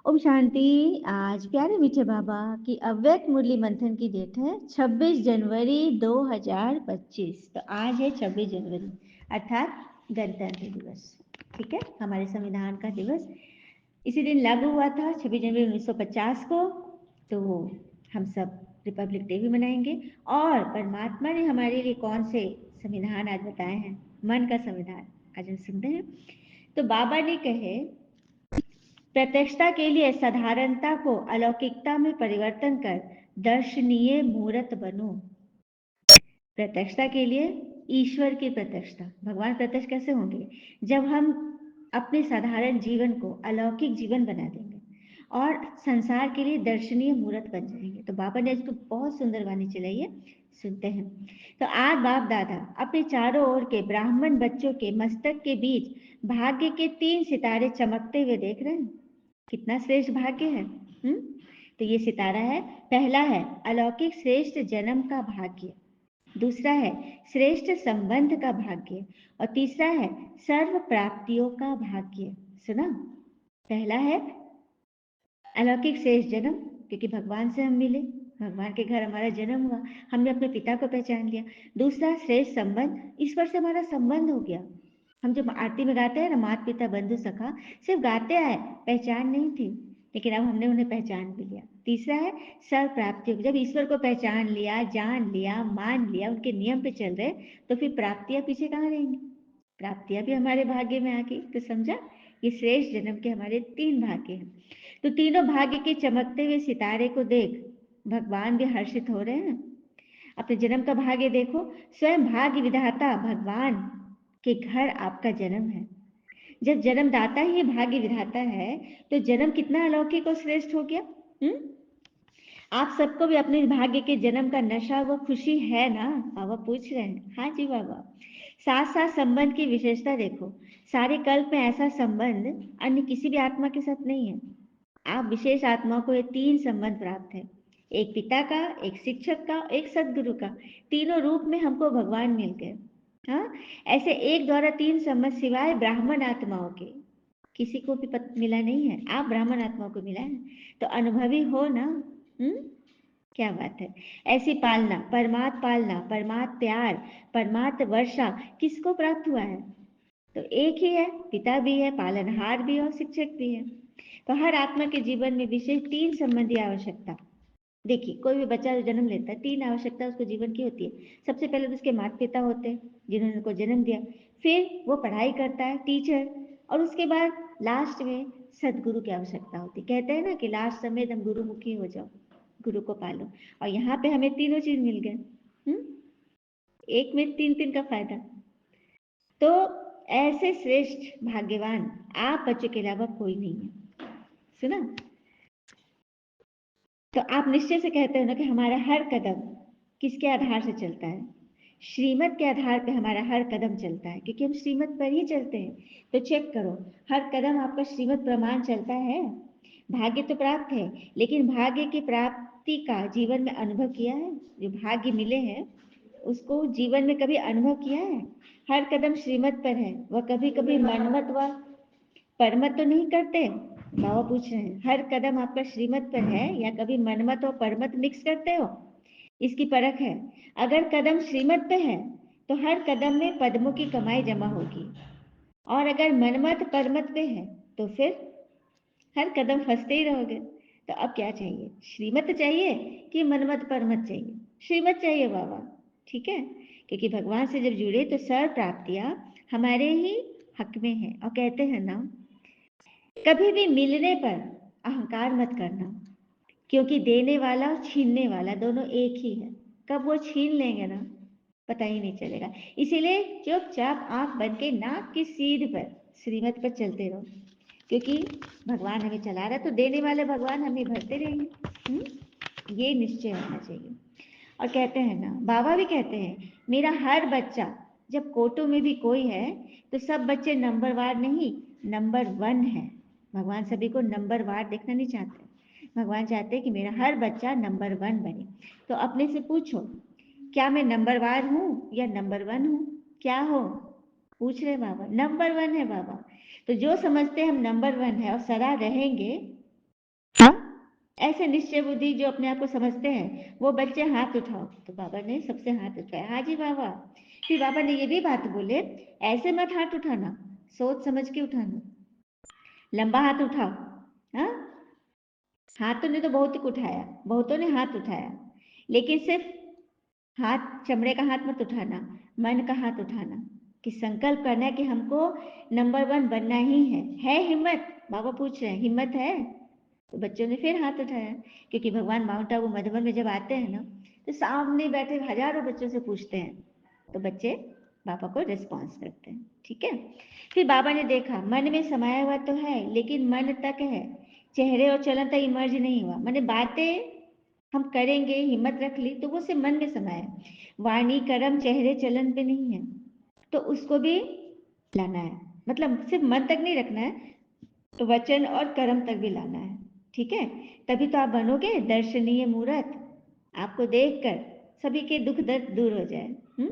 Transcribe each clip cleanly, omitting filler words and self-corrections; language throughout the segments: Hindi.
ओम शांति। आज प्यारे मीठे बाबा की अव्यक्त मुरली मंथन की डेट है 26 जनवरी 2025। तो आज है 26 जनवरी अर्थात गणतंत्र दिवस। ठीक है, हमारे संविधान का दिवस इसी दिन लागू हुआ था 26 जनवरी 1950 को। तो हम सब रिपब्लिक डे भी मनाएंगे। और परमात्मा ने हमारे लिए कौन से संविधान आज बताए हैं, मन का संविधान आज हम सुनते हैं। तो बाबा ने कहे, प्रत्यक्षता के लिए साधारणता को अलौकिकता में परिवर्तन कर दर्शनीय मूर्त बनो। प्रत्यक्षता के लिए ईश्वर की प्रत्यक्षता, भगवान प्रत्यक्ष कैसे होंगे? जब हम अपने साधारण जीवन को अलौकिक जीवन बना देंगे और संसार के लिए दर्शनीय मूर्त बन जाएंगे। तो बाबा ने इसको बहुत सुंदर वाणी चलाई है, सुनते हैं। तो आज बाप दादा अपने चारों ओर के ब्राह्मण बच्चों के मस्तक के बीच भाग्य के 3 सितारे चमकते हुए देख रहे हैं। कितना श्रेष्ठ भाग्य है। तो ये सितारा है, पहला है अलौकिक श्रेष्ठ जन्म का भाग्य, दूसरा है श्रेष्ठ संबंध का भाग्य और तीसरा है सर्व प्राप्तियों का भाग्य। सुना? पहला है अलौकिक श्रेष्ठ जन्म, क्योंकि भगवान से हम मिले, भगवान के घर हमारा जन्म हुआ, हमने अपने पिता को पहचान लिया। दूसरा श्रेष्ठ संबंध, ईश्वर से हमारा संबंध हो गया। हम जब आरती में गाते हैं ना, माता पिता बंधु सखा, सिर्फ गाते आए, पहचान नहीं थी, लेकिन अब हमने उन्हें पहचान भी लिया। तीसरा है सर्व प्राप्ति, जब ईश्वर को पहचान लिया, जान लिया, मान लिया, उनके नियम पे चल रहे, तो फिर प्राप्तियां पीछे कहाँ रहेंगी? प्राप्तियां भी हमारे भाग्य में आ गई। तो समझा, ये श्रेष्ठ जन्म के हमारे 3 भाग्य हैं। तो तीनों भाग्य के चमकते हुए सितारे को देख भगवान भी हर्षित हो रहे हैं। अपने जन्म का भाग्य देखो, स्वयं भाग्य विधाता भगवान के घर आपका जन्म है। जब जन्मदाता ही भाग्य विधाता है, तो जन्म कितना अलौकिक और श्रेष्ठ हो गया। आप सबको भी अपने भाग्य के जन्म का नशा व खुशी है ना? बाबा पूछ रहे हैं। हाँ जी बाबा। साथ साथ संबंध की विशेषता देखो, सारे कल्प में ऐसा संबंध अन्य किसी भी आत्मा के साथ नहीं है। आप विशेष आत्मा को ये 3 संबंध प्राप्त है, एक पिता का, एक शिक्षक का, एक सदगुरु का। तीनों रूप में हमको भगवान मिल गए। हाँ, ऐसे एक द्वारा 3 संबंध सिवाय ब्राह्मण आत्माओं के किसी को भी मिला नहीं है। आप ब्राह्मण आत्माओं को मिला है, तो अनुभवी हो ना। क्या बात है। ऐसी पालना, परमात्म पालना, परमात्म प्यार, परमात्म वर्षा किसको प्राप्त हुआ है? तो एक ही है, पिता भी है, पालनहार भी है और शिक्षक भी है। तो हर आत्मा के जीवन में विशेष 3 संबंधी आवश्यकता। देखिए, कोई भी बच्चा जन्म लेता है, 3 आवश्यकता उसको जीवन की होती है। सबसे पहले तो उसके माता पिता होते हैं जिन्होंने उनको जन्म दिया, फिर वो पढ़ाई करता है, टीचर, और उसके बाद लास्ट में सदगुरु की आवश्यकता होती है। कहते हैं ना कि लास्ट समय तुम गुरुमुखी हो जाओ, गुरु को पालो। और यहाँ पे हमें तीनों चीज मिल गए। एक में 3 का फायदा। तो ऐसे श्रेष्ठ भाग्यवान आप बच्चों के अलावा कोई नहीं है। सुना? तो आप निश्चय से कहते हो ना कि हमारा हर कदम किसके आधार से चलता है? श्रीमत के आधार पे हमारा हर कदम चलता है, क्योंकि हम श्रीमत पर ही चलते हैं। तो चेक करो, हर कदम आपका श्रीमत प्रमाण चलता है। भाग्य तो प्राप्त है, लेकिन भाग्य की प्राप्ति का जीवन में अनुभव किया है? जो भाग्य मिले हैं उसको जीवन में कभी अनुभव किया है? हर कदम श्रीमत पर है, वह कभी कभी मनमत व परमत तो नहीं करते। बाबा पूछ रहे हैं, हर कदम आपका श्रीमत पर है या कभी मनमत और परमत मिक्स करते हो? इसकी परख है। अगर कदम श्रीमत पे है तो हर कदम में पद्मों की कमाई जमा होगी, और अगर मनमत परमत पे है तो फिर हर कदम फंसते ही रहोगे। तो अब क्या चाहिए? श्रीमत चाहिए कि मनमत परमत चाहिए? श्रीमत चाहिए बाबा। ठीक है, क्योंकि भगवान से जब जुड़े तो सर्व प्राप्तियां हमारे ही हक में है। और कहते हैं ना, कभी भी मिलने पर अहंकार मत करना, क्योंकि देने वाला और छीनने वाला दोनों एक ही है। कब वो छीन लेंगे ना, पता ही नहीं चलेगा। इसीलिए चुपचाप आंख बन के नाक की सीध पर श्रीमत पर चलते रहो, क्योंकि भगवान हमें चला रहा है, तो देने वाले भगवान हमें भरते रहेंगे। ये निश्चय होना चाहिए। और कहते हैं ना, बाबा भी कहते हैं, मेरा हर बच्चा, जब कोटों में भी कोई है तो सब बच्चे नंबर वार नहीं, नंबर 1 है। भगवान सभी को नंबर वार देखना नहीं चाहते। भगवान चाहते हैं कि मेरा हर बच्चा नंबर 1 बने। तो अपने से पूछो, क्या मैं नंबर वार हूँ या नंबर 1 हूँ? क्या हो? पूछ रहे बाबा। नंबर 1 है बाबा। तो जो समझते हम नंबर 1 है और सदा रहेंगे, हाँ, ऐसे निश्चय बुद्धि जो अपने आप को समझते हैं वो बच्चे हाथ उठाओ। तो बाबा ने सबसे हाथ उठाया, हाँ जी बाबा। फिर बाबा ने ये भी बात बोले, ऐसे मत हाथ उठाना, सोच समझ के उठाना, लंबा हाथ उठाओ। हाँ, हाथों ने तो बहुत ही उठाया, बहुतों ने हाथ उठाया, लेकिन सिर्फ हाथ, चमड़े का हाथ मत उठाना, मन का हाथ उठाना, कि संकल्प करना है कि हमको नंबर 1 बनना ही है हिम्मत? बाबा पूछ रहे हैं, हिम्मत है? तो बच्चों ने फिर हाथ उठाया, क्योंकि भगवान माउंट आबू मधुबन में जब आते हैं ना, तो सामने बैठे हजारों बच्चों से पूछते हैं, तो बच्चे बाबा को रिस्पॉन्स करते हैं। ठीक है, फिर बाबा ने देखा मन में समाया हुआ तो है, लेकिन मन तक है, चेहरे और चलन तक इमर्ज नहीं हुआ। मैंने बातें हम करेंगे, हिम्मत रख ली, तो वो सिर्फ मन में समाया, वाणी कर्म चेहरे चलन पे नहीं है, तो उसको भी लाना है। मतलब सिर्फ मन तक नहीं रखना है, तो वचन और कर्म तक भी लाना है। ठीक है, तभी तो आप बनोगे दर्शनीय मूर्त। आपको देखकर सभी के दुख दर्द दूर हो जाए।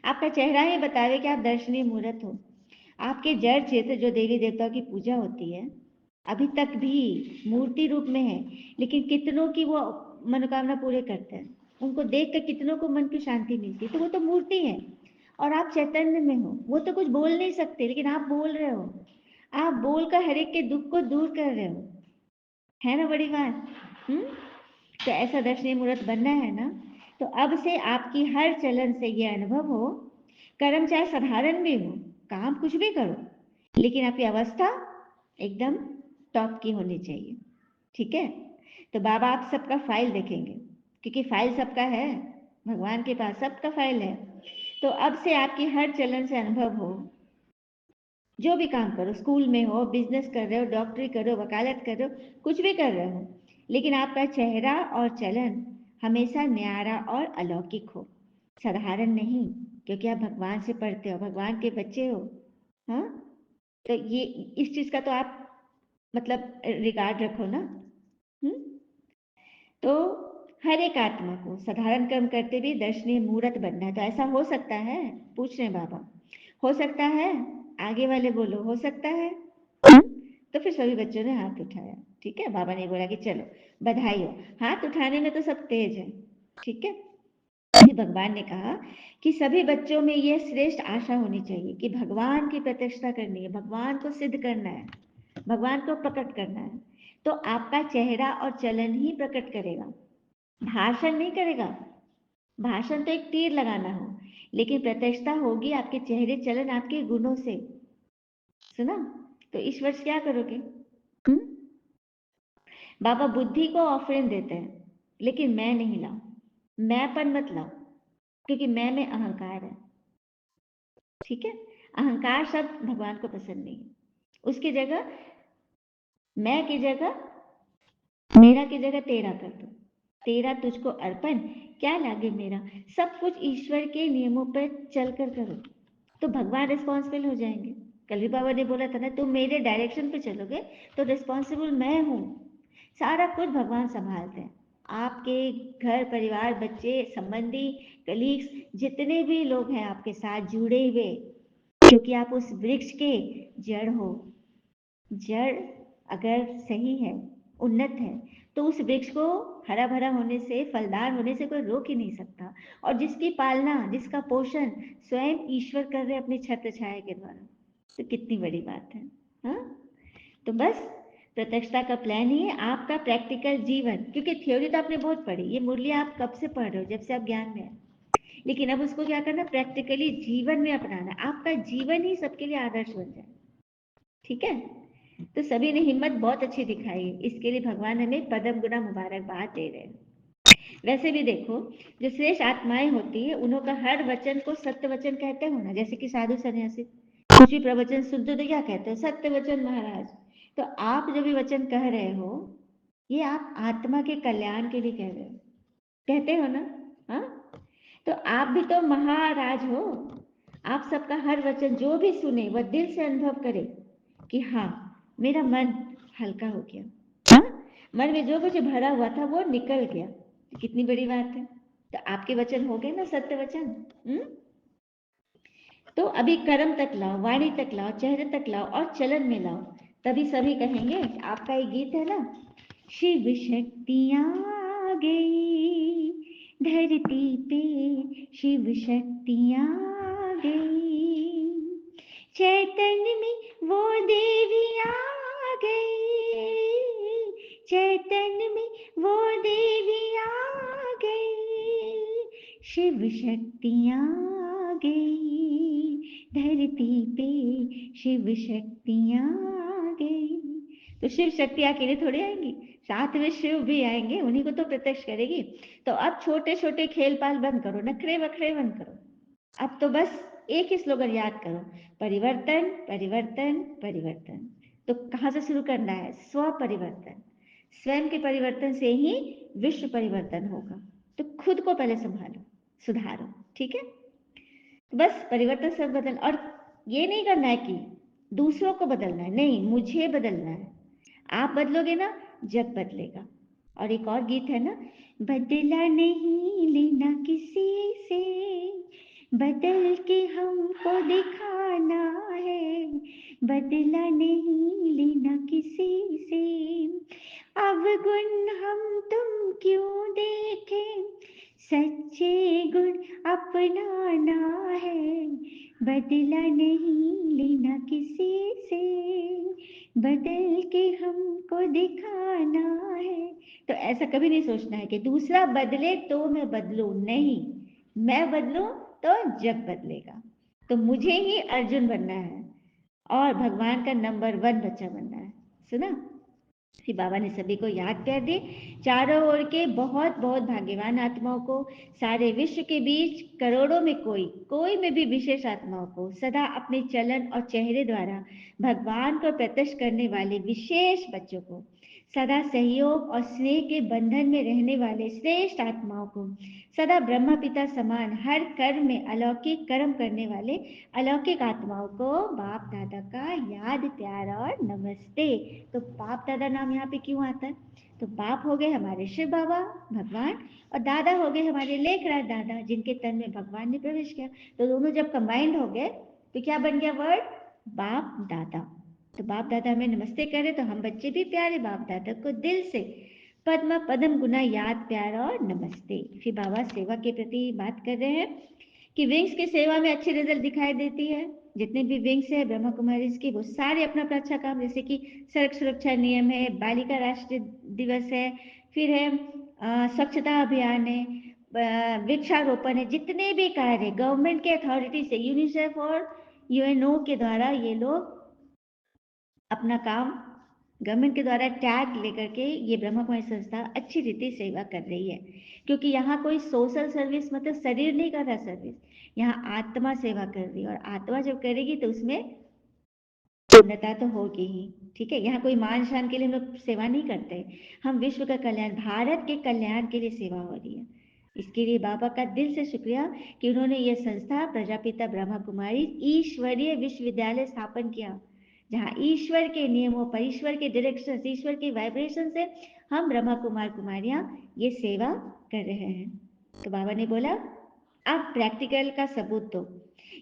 आपका चेहरा ही बतावे कि आप दर्शनीय मूर्त हो। आपके जड़ क्षेत्र जो देवी देवताओं की पूजा होती है, अभी तक भी मूर्ति रूप में है, लेकिन कितनों की वो मनोकामना पूरे करते हैं, उनको देख कर कितनों को मन की शांति मिलती है, तो वो तो मूर्ति है। और आप चैतन्य में हो, वो तो कुछ बोल नहीं सकते, लेकिन आप बोल रहे हो, आप बोलकर हर एक के दुख को दूर कर रहे हो, है ना बड़ी बात। तो ऐसा दर्शनीय मूर्त बनना है ना, तो अब से आपकी हर चलन से ये अनुभव हो, कर्म चाहे साधारण भी हो, काम कुछ भी करो, लेकिन आपकी अवस्था एकदम टॉप की होनी चाहिए। ठीक है, तो बाबा आप सबका फाइल देखेंगे, क्योंकि फाइल सबका है, भगवान के पास सबका फाइल है। तो अब से आपकी हर चलन से अनुभव हो, जो भी काम करो, स्कूल में हो, बिजनेस कर रहे हो, डॉक्टरी कर रहे हो, वकालत कर रहे हो, कुछ भी कर रहे हो, लेकिन आपका चेहरा और चलन हमेशा न्यारा और अलौकिक हो, साधारण नहीं, क्योंकि आप भगवान से पढ़ते हो, भगवान के बच्चे हो। हाँ, तो ये इस चीज का तो आप मतलब रिगार्ड रखो ना। हम्म तो हर एक आत्मा को साधारण कर्म करते भी दर्शनीय मूर्त बनना है। तो ऐसा हो सकता है? पूछ रहे हैं बाबा, हो सकता है? आगे वाले बोलो, हो सकता है? तो फिर सभी बच्चों ने हाथ उठाया। ठीक है, बाबा ने बोला कि चलो बधाई हो, हाथ उठाने में तो सब तेज है। ठीक है, फिर भगवान ने कहा कि सभी बच्चों में यह श्रेष्ठ आशा होनी चाहिए कि भगवान की प्रतिष्ठा करनी है, भगवान को सिद्ध करना है, भगवान को प्रकट करना है। तो आपका चेहरा और चलन ही प्रकट करेगा, भाषण नहीं करेगा। भाषण तो एक तीर लगाना हो, लेकिन प्रतिष्ठा होगी आपके चेहरे चलन, आपके गुणों से। सुना? तो इस वर्ष क्या करोगे? हम्म बाबा बुद्धि को ऑफरिंग देते हैं, लेकिन मैं नहीं लाऊं, मैंपन मत लाओ, क्योंकि मैं में अहंकार है। ठीक है, अहंकार शब्द भगवान को पसंद नहीं है। उसकी जगह मैं की जगह, मेरा की जगह तेरा कर दो, तेरा तुझको अर्पण, क्या लागे मेरा। सब कुछ ईश्वर के नियमों पर चलकर करो, तो भगवान रिस्पॉन्सिबल हो जाएंगे। कल बाबा ने बोला था ना, तुम मेरे डायरेक्शन पे चलोगे तो रिस्पॉन्सिबल मैं हूँ, सारा कुछ भगवान संभालते हैं। आपके घर परिवार, बच्चे, संबंधी, कलीग्स, जितने भी लोग हैं आपके साथ जुड़े हुए, क्योंकि आप उस वृक्ष के जड़ हो। जड़ अगर सही है, उन्नत है, तो उस वृक्ष को हरा भरा होने से, फलदार होने से कोई रोक ही नहीं सकता। और जिसकी पालना, जिसका पोषण स्वयं ईश्वर कर रहे अपनी छत्र छाया के द्वारा, तो कितनी बड़ी बात है। हाँ, तो बस प्रत्यक्षता का प्लान ही है आपका प्रैक्टिकल जीवन, क्योंकि थ्योरी तो आपने बहुत पढ़ी, ये मुरली आप कब से पढ़ रहे हो, जब से आप ज्ञान में है, लेकिन अब उसको क्या करना, प्रैक्टिकली जीवन में अपनाना, आपका जीवन ही सबके लिए आदर्श बन जाए। ठीक है, तो सभी ने हिम्मत बहुत अच्छी दिखाई, इसके लिए भगवान हमें पदम गुना मुबारकबाद दे रहे हैं। वैसे भी देखो, जो श्रेष्ठ आत्माएं होती है, उन्हों का हर वचन को सत्य वचन कहते हो ना, जैसे कि साधु सन्यासी कुछ भी प्रवचन सुनते हो तो क्या कहते हो, सत्य वचन महाराज। तो आप जो भी वचन कह रहे हो, ये आप आत्मा के कल्याण के लिए कह रहे हो, कहते हो ना। हाँ, तो आप भी तो महाराज हो। आप सबका हर वचन जो भी सुने वह दिल से अनुभव करे कि हाँ, मेरा मन हल्का हो गया। हाँ, मन में जो कुछ भरा हुआ था वो निकल गया, कितनी बड़ी बात है। तो आपके वचन हो गए ना सत्य वचन। तो अभी कर्म तक लाओ, वाणी तक लाओ, चेहरे तक लाओ और चलन में लाओ, तभी सभी कहेंगे। आपका एक गीत है ना, शिव शक्तियाँ आ गई धरती पे, शिव शक्तियाँ आ गई, चैतन्य में वो देवियाँ आ गई, चैतन्य में वो देवियाँ आ गई, शिव शक्तियाँ आ गई धरती पे, शिव शक्तियाँ आ गई। तो शिव शक्ति अकेले थोड़ी आएंगी, साथ में शिव भी आएंगे, उन्हीं को तो प्रत्यक्ष करेगी। तो अब छोटे छोटे खेल पाल बंद करो, नखरे वखरे बंद करो, अब तो बस एक ही स्लोगन याद करो, परिवर्तन परिवर्तन परिवर्तन। तो कहाँ से शुरू करना है? स्व परिवर्तन, स्वयं के परिवर्तन से ही विश्व परिवर्तन होगा। तो खुद को पहले संभालो, सुधारो, ठीक है? तो बस परिवर्तन सब बदल, और ये नहीं करना है कि दूसरों को बदलना है, नहीं, मुझे बदलना है। आप बदलोगे ना, जग बदलेगा। और एक और गीत है ना, बदला नहीं लेना किसी से, बदल के हमको दिखाना है, बदला नहीं लेना किसी से, अवगुण हम तुम क्यों देखें, सच्चे गुण अपनाना है, बदला नहीं लेना किसी से, बदल के हमको दिखाना है। तो ऐसा कभी नहीं सोचना है कि दूसरा बदले तो मैं बदलूं, नहीं, मैं बदलूं तो जग बदलेगा। तो मुझे ही अर्जुन बनना है और भगवान का नंबर 1 बच्चा बनना है। सुना? फिर बाबा ने सभी को याद कर दी, चारों ओर के बहुत बहुत भाग्यवान आत्माओं को, सारे विश्व के बीच करोड़ों में कोई में भी विशेष आत्माओं को, सदा अपने चलन और चेहरे द्वारा भगवान को प्रत्यक्ष करने वाले विशेष बच्चों को, सदा सहयोग और स्नेह के बंधन में रहने वाले श्रेष्ठ आत्माओं को, सदा ब्रह्मा पिता समान हर कर्म में अलौकिक कर्म करने वाले अलौकिक आत्माओं को बाप दादा का याद प्यार और नमस्ते। तो बाप दादा नाम यहाँ पे क्यों आता है? तो बाप हो गए हमारे शिव बाबा भगवान, और दादा हो गए हमारे लेखराज दादा, जिनके तन में भगवान ने प्रवेश किया। तो दोनों जब कंबाइंड हो गए तो क्या बन गया वर्ड? बाप दादा। तो बाप दादा हमें नमस्ते करे, तो हम बच्चे भी प्यारे बाप दादा को दिल से पद्म पद्म गुना याद प्यार और नमस्ते। फिर बाबा सेवा के प्रति बात कर रहे हैं कि विंग्स की सेवा में अच्छी रिजल्ट दिखाई देती है। जितने भी विंग्स है ब्रह्मा कुमारीज की, वो सारे अपना अपना अच्छा काम, जैसे कि सड़क सुरक्षा नियम है, बालिका राष्ट्रीय दिवस है, फिर है स्वच्छता अभियान है, वृक्षारोपण है, जितने भी कार्य गवर्नमेंट के अथॉरिटी से, यूनिसेफ और यूएनओ के द्वारा ये लोग अपना काम गवर्नमेंट के द्वारा टैग लेकर के ये ब्रह्मा कुमारी संस्था अच्छी रीति सेवा कर रही है। क्योंकि यहाँ कोई सोशल सर्विस मतलब शरीर नहीं कर रहा सर्विस, यहाँ आत्मा सेवा कर रही है, और आत्मा जब करेगी तो उसमें पूर्णता तो होगी ही। ठीक है, यहाँ कोई मान शान के लिए हम लोग सेवा नहीं करते, हम विश्व का कल्याण, भारत के कल्याण के लिए सेवा हो रही है। इसके लिए बाबा का दिल से शुक्रिया कि उन्होंने यह संस्था प्रजापिता ब्रह्मा कुमारी ईश्वरीय विश्वविद्यालय स्थापन किया, जहाँ ईश्वर के नियमों पर, ईश्वर के डायरेक्शन, ईश्वर के वाइब्रेशन से हम ब्रह्मा कुमार कुमारियाँ ये सेवा कर रहे हैं। तो बाबा ने बोला अब प्रैक्टिकल का सबूत दो,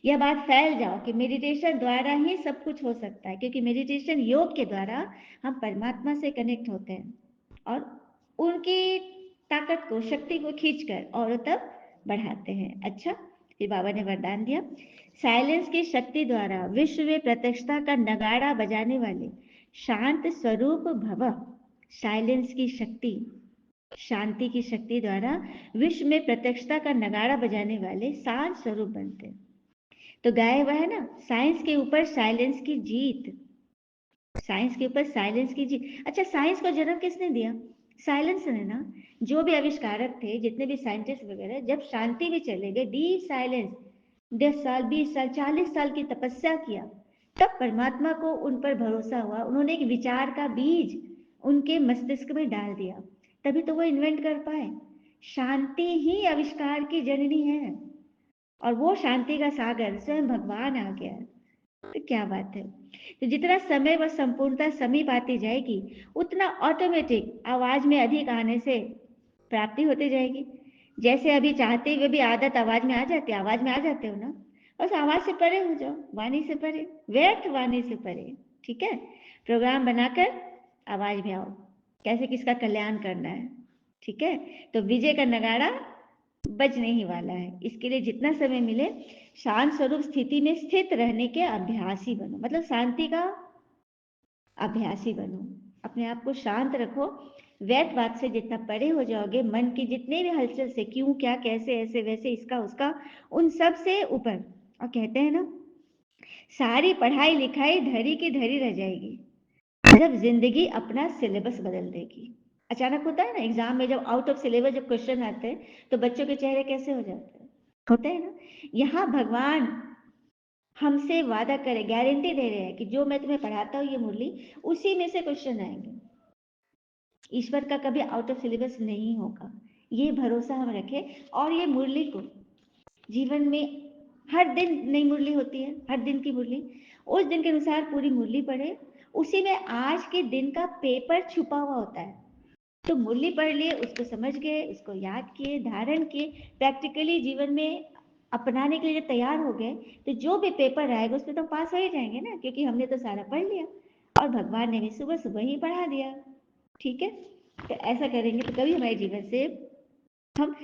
यह बात फैल जाओ कि मेडिटेशन द्वारा ही सब कुछ हो सकता है, क्योंकि मेडिटेशन योग के द्वारा हम परमात्मा से कनेक्ट होते हैं और उनकी ताकत को, शक्ति को खींचकर और तब बढ़ाते हैं। अच्छा, फिर बाबा ने वरदान दिया, साइलेंस की शक्ति द्वारा विश्व में प्रत्यक्षता का नगाड़ा बजाने वाले शांत स्वरूप भव, साइलेंस की शक्ति, शांति की शक्ति द्वारा विश्व में प्रत्यक्षता का नगाड़ा बजाने वाले शांत स्वरूप बनते। तो गाया हुआ है ना, साइंस के ऊपर साइलेंस की जीत, साइंस के ऊपर साइलेंस की जीत। अच्छा, साइंस को जन्म किसने दिया? साइलेंस ने ना। जो भी आविष्कारक थे, जितने भी साइंटिस्ट वगैरह, जब शांति में चले गए, डीप साइलेंस, 10 साल 20 साल 40 साल की तपस्या किया, तब परमात्मा को उन पर भरोसा हुआ, उन्होंने एक विचार का बीज उनके मस्तिष्क में डाल दिया, तभी तो वो इन्वेंट कर पाए। शांति ही आविष्कार की जननी है, और वो शांति का सागर स्वयं भगवान आ गया। तो क्या बात है। तो जितना समय व संपूर्णता समीप आती जाएगी, उतना ऑटोमेटिक आवाज में अधिक आने से प्राप्ति होती जाएगी। जैसे अभी चाहते हुए भी आदत आवाज में आ जाती है, आवाज में आ जाते हो ना, बस आवाज से परे हो जाओ, वाणी से परे, व्यर्थ वाणी से परे। ठीक है, प्रोग्राम बनाकर आवाज में आओ, कैसे किसका कल्याण करना है, ठीक है। तो विजय का नगाड़ा बजने ही वाला है। इसके लिए जितना समय मिले शांत स्वरूप स्थिति में स्थित रहने के अभ्यासी बनो, मतलब शांति का अभ्यासी बनो। अपने आप को शांत रखो, वैतवाद से जितना परे हो जाओगे, मन की जितने भी हलचल से, क्यों क्या कैसे ऐसे वैसे इसका उसका, उन सब से ऊपर। और कहते हैं ना, सारी पढ़ाई लिखाई धरी की धरी रह जाएगी जब जिंदगी अपना सिलेबस बदल देगी। अचानक होता है ना एग्जाम में, जब आउट ऑफ सिलेबस जब क्वेश्चन आते हैं तो बच्चों के चेहरे कैसे हो जाते हैं, होते हैं ना। यहाँ भगवान हमसे वादा करे, गारंटी दे रहे हैं कि जो मैं तुम्हें पढ़ाता हूँ ये मुरली, उसी में से क्वेश्चन आएंगे। ईश्वर का कभी आउट ऑफ सिलेबस नहीं होगा, ये भरोसा हम रखें। और ये मुरली को जीवन में हर दिन नई मुरली होती है, हर दिन की मुरली, उस दिन के अनुसार पूरी मुरली पढ़े। उसी में आज के दिन का पेपर छुपा हुआ होता है। तो मुरली पढ़ लिए, उसको समझ गए, उसको याद किए, धारण किए, प्रैक्टिकली जीवन में अपनाने के लिए जब तैयार हो गए, तो जो भी पेपर आएगा उसमें तो पास हो ही जाएंगे ना, क्योंकि हमने तो सारा पढ़ लिया और भगवान ने भी सुबह सुबह ही पढ़ा दिया। ठीक है, तो ऐसा करेंगे तो कभी हमारे जीवन से हम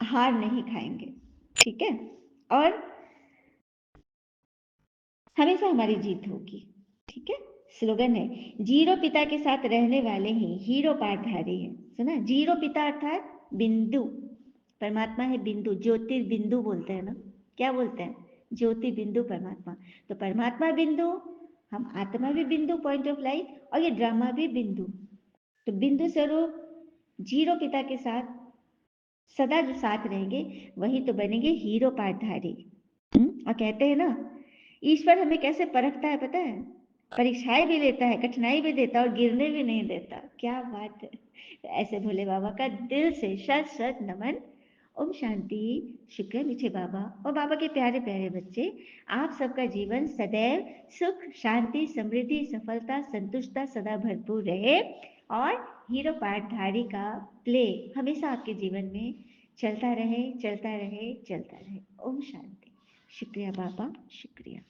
हार नहीं खाएंगे। ठीक है, और हमेशा हमारी जीत होगी। ठीक है, स्लोगन है, जीरो पिता के साथ रहने वाले ही हीरो पाठधारी है। सुना, जीरो पिता अर्थात बिंदु, परमात्मा है बिंदु, ज्योतिर्बिंदु बोलते हैं ना, क्या बोलते हैं, ज्योति बिंदु परमात्मा। तो परमात्मा बिंदु, हम आत्मा भी बिंदु, पॉइंट ऑफ लाइट, और ये ड्रामा भी बिंदु। तो बिंदु स्वरूप जीरो पिता के साथ सदा जो साथ रहेंगे वही तो बनेंगे हीरो पाठधारी। और कहते हैं ना, ईश्वर हमें कैसे परखता है पता है, परीक्षाएं भी लेता है, कठिनाई भी देता है और गिरने भी नहीं देता। क्या बात है। तो ऐसे भोले बाबा का दिल से शत शत नमन। ओम शांति। शुक्र है मीठे बाबा और बाबा के प्यारे प्यारे बच्चे, आप सबका जीवन सदैव सुख शांति समृद्धि सफलता संतुष्टता सदा भरपूर रहे, और हीरो पाठधारी का प्ले हमेशा आपके जीवन में चलता रहे चलता रहे चलता रहे। ओम शांति। शुक्रिया बाबा, शुक्रिया।